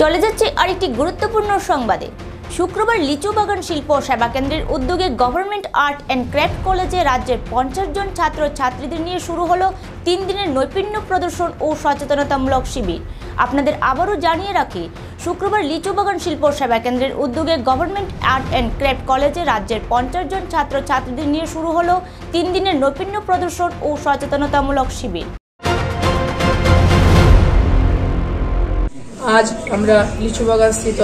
চলে যাচ্ছে আরেকটি গুরুত্বপূর্ণ সংবাদে। শুক্রবার লিচু বাগান শিল্প সেবা কেন্দ্রের উদ্যোগে গভর্নমেন্ট আর্ট অ্যান্ড ক্রাফট কলেজে রাজ্যের 50 জন ছাত্র ছাত্রীদের নিয়ে শুরু হলো 3 দিনের নৈপুণ্য প্রদর্শন ও সচেতনতামূলক শিবির। আপনাদের আবারও জানিয়ে রাখি, শুক্রবার লিচু বাগান শিল্প সেবা কেন্দ্রের উদ্যোগে গভর্নমেন্ট আর্ট অ্যান্ড ক্রাফট কলেজে রাজ্যের 50 জন ছাত্র ছাত্রীদের নিয়ে শুরু হলো 3 দিনের নৈপুণ্য প্রদর্শন ও সচেতনতামূলক শিবির। আজ আমরা লিচুবাগান স্থিত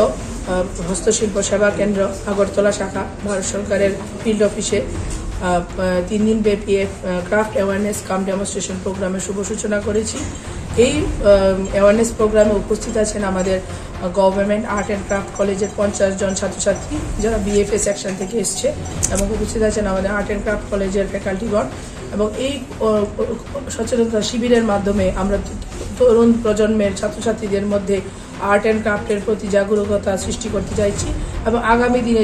হস্তশিল্প সেবা কেন্দ্র আগরতলা শাখা ভারত সরকারের ফিল্ড অফিসে 3 দিন ব্যাপী ক্রাফট অ্যাওয়ারনেস কাম ডেমনস্ট্রেশন প্রোগ্রামের শুভ সূচনা করেছি। এই অ্যাওয়ারনেস প্রোগ্রামে উপস্থিত আছেন আমাদের গভর্নমেন্ট আর্ট অ্যান্ড ক্রাফট কলেজের 50 জন ছাত্রছাত্রী যারা বিএফএ সেকশন থেকে এসছে, এবং উপস্থিত আছেন আমাদের আর্ট অ্যান্ড ক্রাফট কলেজের ফ্যাকাল্টিগণ। এবং এই সচেতনতা শিবিরের মাধ্যমে আমরা তরুণ প্রজন্মের ছাত্রছাত্রীদের মধ্যে আর্ট অ্যান্ড ক্রাফটের প্রতি জাগরুকতা সৃষ্টি করতে চাইছি, এবং আগামী দিনে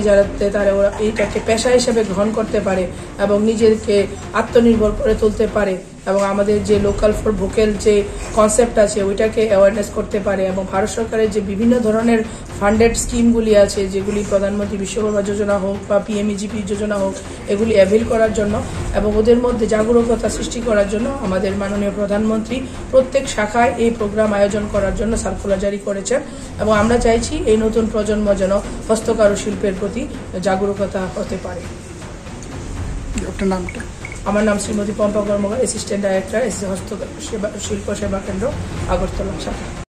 তারা ওরা এইটাকে পেশা হিসেবে গ্রহণ করতে পারে এবং নিজেকে আত্মনির্ভর করে তুলতে পারে, এবং আমাদের যে লোকাল ফর ভোকাল যে কনসেপ্ট আছে ওইটাকে অ্যাওয়ারনেস করতে পারে, এবং ভারত সরকারের যে বিভিন্ন ধরনের ফান্ডেড স্কিমগুলি আছে, যেগুলি প্রধানমন্ত্রী বিশ্বকর্মা যোজনা হোক বা পিএমইজিপি যোজনা হোক, এগুলি অ্যাভেল করার জন্য এবং ওদের মধ্যে জাগরুকতা সৃষ্টি করার জন্য আমাদের মাননীয় প্রধানমন্ত্রী প্রত্যেক শাখায় এই প্রোগ্রাম আয়োজন করার জন্য সার্কুলার জারি করেছেন। এবং আমরা চাইছি এই নতুন প্রজন্ম যেন হস্তকারু শিল্পের প্রতি জাগরুকতা হতে পারে। আমার নাম শ্রীমতী পম্পা কর্মকার, অ্যাসিস্ট্যান্ট ডাইরেক্টর, হস্তশিল্প সেবা কেন্দ্র আগরতলা শাখা।